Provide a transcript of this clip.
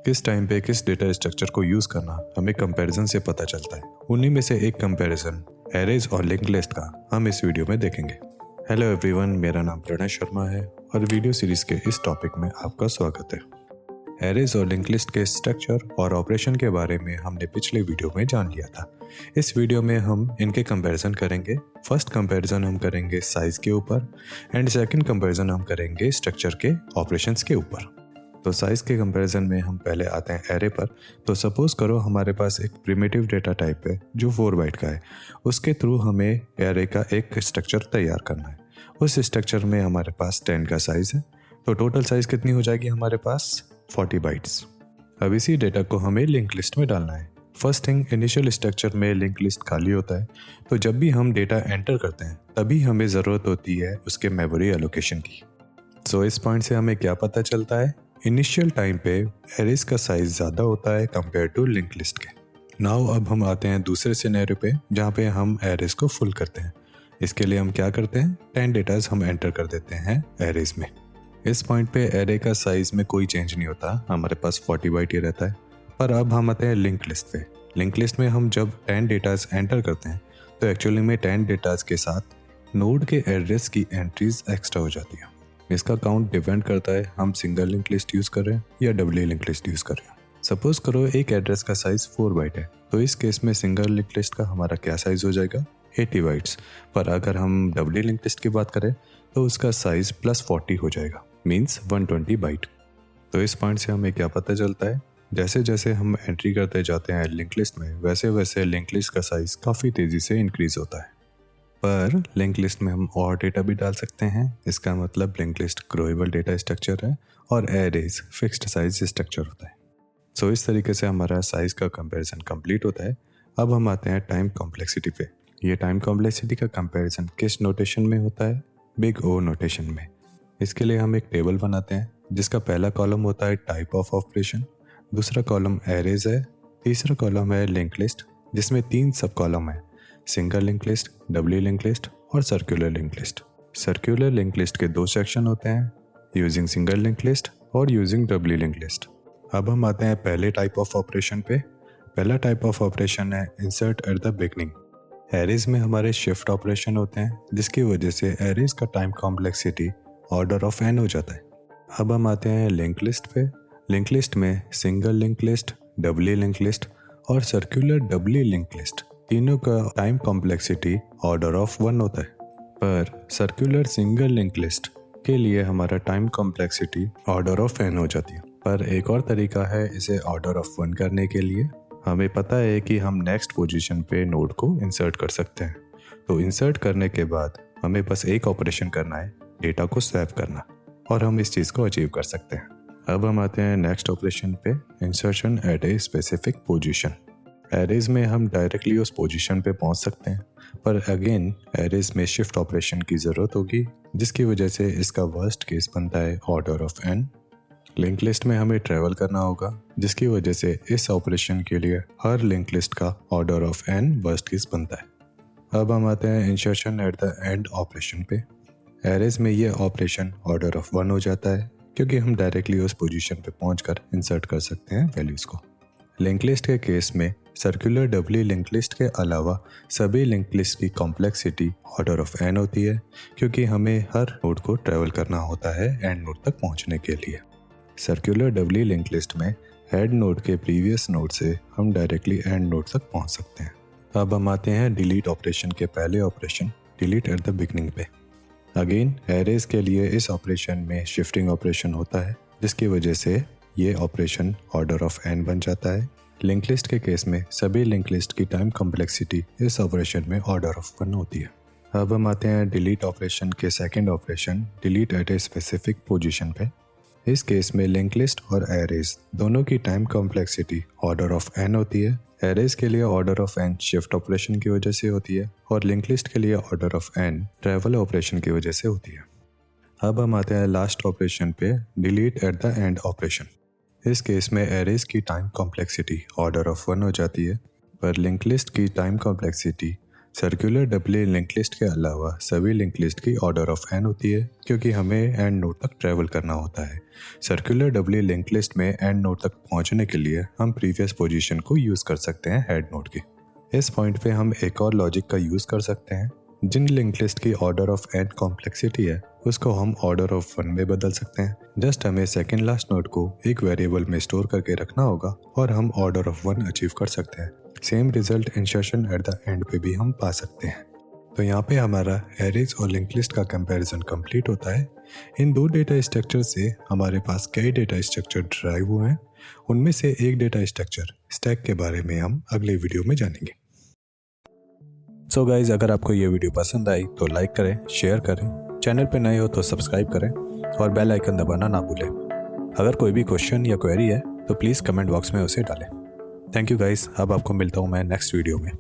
किस टाइम पे किस डेटा स्ट्रक्चर को यूज़ करना हमें कंपैरिजन से पता चलता है। उन्हीं में से एक कंपैरिजन एरेज और लिंक लिस्ट का हम इस वीडियो में देखेंगे। हेलो एवरीवन, मेरा नाम प्रणय शर्मा है और वीडियो सीरीज के इस टॉपिक में आपका स्वागत है। एरेज और लिंक लिस्ट के स्ट्रक्चर और ऑपरेशन के बारे में हमने पिछले वीडियो में जान लिया था। इस वीडियो में हम इनके कंपैरिजन करेंगे। फर्स्ट कंपैरिजन हम करेंगे साइज के ऊपर एंड सेकंड कंपैरिजन हम करेंगे स्ट्रक्चर के ऑपरेशंस के ऊपर। तो साइज के कंपैरिजन में हम पहले आते हैं एरे पर। तो सपोज करो हमारे पास एक प्रिमिटिव डेटा टाइप है जो 4 बाइट का है। उसके थ्रू हमें एरे का एक स्ट्रक्चर तैयार करना है। उस स्ट्रक्चर में हमारे पास 10 का साइज है, तो टोटल साइज कितनी हो जाएगी हमारे पास 40 बाइट्स। अब इसी डेटा को हमें लिंक लिस्ट में डालना है। फर्स्ट थिंग, इनिशियल स्ट्रक्चर में लिंक लिस्ट खाली होता है, तो जब भी हम डेटा एंटर करते हैं तभी हमें ज़रूरत होती है उसके मेमोरी एलोकेशन की। सो इस पॉइंट से हमें क्या पता चलता है, इनिशियल टाइम पे एरेज का साइज ज़्यादा होता है कंपेयर टू लिंक लिस्ट के। नाउ अब हम आते हैं दूसरे सिनेरियो पे जहाँ पे हम एरेज को फुल करते हैं। इसके लिए हम क्या करते हैं, 10 डेटाज हम एंटर कर देते हैं एरेज में। इस पॉइंट पे एरे का साइज में कोई चेंज नहीं होता, हमारे पास 40 बाइट ही रहता है। पर अब हम आते हैं लिंक लिस्ट पे। लिंक लिस्ट में हम जब 10 डेटाज एंटर करते हैं तो एक्चुअली में 10 डेटाज के साथ नोड के एड्रेस की एंट्रीज एक्स्ट्रा हो जाती है। इसका काउंट डिपेंड करता है हम सिंगल लिंक लिस्ट यूज़ कर रहे हैं या डबल लिंक लिस्ट यूज़ कर रहे हैं। सपोज करो एक एड्रेस का साइज 4 बाइट है, तो इस केस में सिंगल लिंक लिस्ट का हमारा क्या साइज हो जाएगा, 80 बाइट्स। पर अगर हम डबल लिंक लिस्ट की बात करें तो उसका साइज +40 हो जाएगा, मीन्स 120 बाइट। तो इस पॉइंट से हमें क्या पता चलता है, जैसे जैसे हम एंट्री करते जाते हैं लिंक लिस्ट में वैसे वैसे लिंक लिस्ट का साइज काफ़ी तेज़ी से इंक्रीज होता है। पर लिंक लिस्ट में हम और डेटा भी डाल सकते हैं। इसका मतलब लिंक लिस्ट ग्रोएबल डेटा स्ट्रक्चर है और एरेज फिक्स्ड साइज स्ट्रक्चर होता है। सो इस तरीके से हमारा साइज का कंपैरिजन कंप्लीट होता है। अब हम आते हैं टाइम कॉम्प्लेक्सिटी पे। ये टाइम कॉम्प्लेक्सिटी का कंपैरिजन किस नोटेशन में होता है, बिग ओ नोटेशन में। इसके लिए हम एक टेबल बनाते हैं जिसका पहला कॉलम होता है टाइप ऑफ ऑपरेशन, दूसरा कॉलम एरेज है, तीसरा कॉलम है लिंक लिस्ट जिसमें 3 सब कॉलम है, single link list, double link list और circular link list. Circular link list के 2 सेक्शन होते हैं, यूजिंग सिंगल लिंक लिस्ट और यूजिंग डबल लिंक लिस्ट। अब हम आते हैं पहले टाइप ऑफ ऑपरेशन पे। पहला टाइप ऑफ ऑपरेशन है insert at the beginning. Arrays में हमारे शिफ्ट ऑपरेशन होते हैं जिसकी वजह से एरेज का time complexity order of n हो जाता है। अब हम आते हैं लिंक लिस्ट पे। लिंक लिस्ट में single link list, double link list और सर्कुलर डबल लिंक लिस्ट तीनों का टाइम कॉम्प्लेक्सिटी ऑर्डर ऑफ 1 होता है। पर सर्कुलर सिंगल लिंक लिस्ट के लिए हमारा time complexity order of n हो जाती है। पर एक और तरीका है इसे ऑर्डर ऑफ 1 करने के लिए। हमें पता है कि हम नेक्स्ट पोजीशन पे नोड को इंसर्ट कर सकते हैं। तो इंसर्ट करने के बाद हमें बस एक ऑपरेशन करना है, डेटा को स्वैप करना, और हम इस चीज़ को अचीव कर सकते हैं। अब हम आते हैं नेक्स्ट ऑपरेशन पे, insertion at a specific position. Arrays में हम डायरेक्टली उस पोजीशन पे पहुंच सकते हैं, पर अगेन एरेज में शिफ्ट ऑपरेशन की ज़रूरत होगी जिसकी वजह से इसका वर्स्ट केस बनता है order of n। Link list में हमें ट्रैवल करना होगा जिसकी वजह से इस ऑपरेशन के लिए हर लिंक लिस्ट का order of n worst case बनता है। अब हम आते हैं insertion eight the end operation पे। एरेज में ये ऑपरेशन ऑर्डर ऑफ 1 हो जाता है क्योंकि हम डायरेक्टली उस पोजीशन पे पहुंचकर इंसर्ट कर सकते हैं वैल्यूज़ को। लिंक लिस्ट के केस में सर्कुलर डबल लिंक लिस्ट के अलावा सभी लिंक लिस्ट की कॉम्प्लेक्सिटी ऑर्डर ऑफ n होती है क्योंकि हमें हर नोड को ट्रैवल करना होता है एंड नोड तक पहुंचने के लिए। सर्कुलर डबल लिंक लिस्ट में हेड नोड के प्रीवियस नोड से हम डायरेक्टली एंड नोड तक पहुंच सकते हैं। अब हम आते हैं डिलीट ऑपरेशन के पहले operation, delete at the beginning पे। अगेन एरेज के लिए इस ऑपरेशन में शिफ्टिंग ऑपरेशन होता है जिसकी वजह से ये ऑपरेशन ऑर्डर ऑफ n बन जाता है। लिंक लिस्ट के केस में सभी लिंक लिस्ट की टाइम कॉम्प्लेक्सिटी इस ऑपरेशन में ऑर्डर ऑफ 1 होती है। अब हम आते हैं डिलीट ऑपरेशन के second operation, delete at a specific position पे। इस केस में लिंक लिस्ट और एरेज दोनों की time complexity order of n होती है। एरेज के लिए order of n shift operation की वजह से होती है और लिंक लिस्ट के लिए order of n travel operation की वजह से होती है। अब हम आते हैं लास्ट ऑपरेशन पे, delete at the end operation. इस केस में एरेज की टाइम कॉम्प्लेक्सिटी ऑर्डर ऑफ 1 हो जाती है, पर लिंक लिस्ट की time complexity circular doubly link list के अलावा सभी लिंक लिस्ट की ऑर्डर ऑफ n होती है क्योंकि हमें एंड नोड तक ट्रैवल करना होता है। सर्कुलर डबली लिंक लिस्ट में एंड नोड तक पहुंचने के लिए हम प्रीवियस पोजीशन को यूज़ कर सकते हैं हेड नोड की। इस पॉइंट पे हम एक और लॉजिक का यूज़ कर सकते हैं। जिन लिंक लिस्ट की ऑर्डर ऑफ n कॉम्प्लेक्सिटी है उसको हम ऑर्डर ऑफ 1 में बदल सकते हैं। जस्ट हमें सेकेंड लास्ट नोड को एक वेरिएबल में स्टोर करके रखना होगा और हम ऑर्डर ऑफ 1 अचीव कर सकते हैं। Same result insertion eight the and पे भी हम पा सकते हैं। तो यहाँ पे हमारा एरेज और लिंक लिस्ट का कंपैरिजन कंप्लीट होता है। इन दो डेटा स्ट्रक्चर से हमारे पास कई डेटा स्ट्रक्चर ड्राइव हुए हैं। उनमें से एक डेटा स्ट्रक्चर स्टैक के बारे में हम अगले वीडियो में जानेंगे। सो गाइज, अगर आपको ये वीडियो पसंद आई तो लाइक करें, शेयर करें, चैनल पे नए हो तो सब्सक्राइब करें और बेल आइकन दबाना ना भूलें। अगर कोई भी क्वेश्चन या क्वेरी है तो प्लीज़ कमेंट बॉक्स में उसे डालें। Thank you guys. अब आपको मिलता हूँ मैं नेक्स्ट वीडियो में।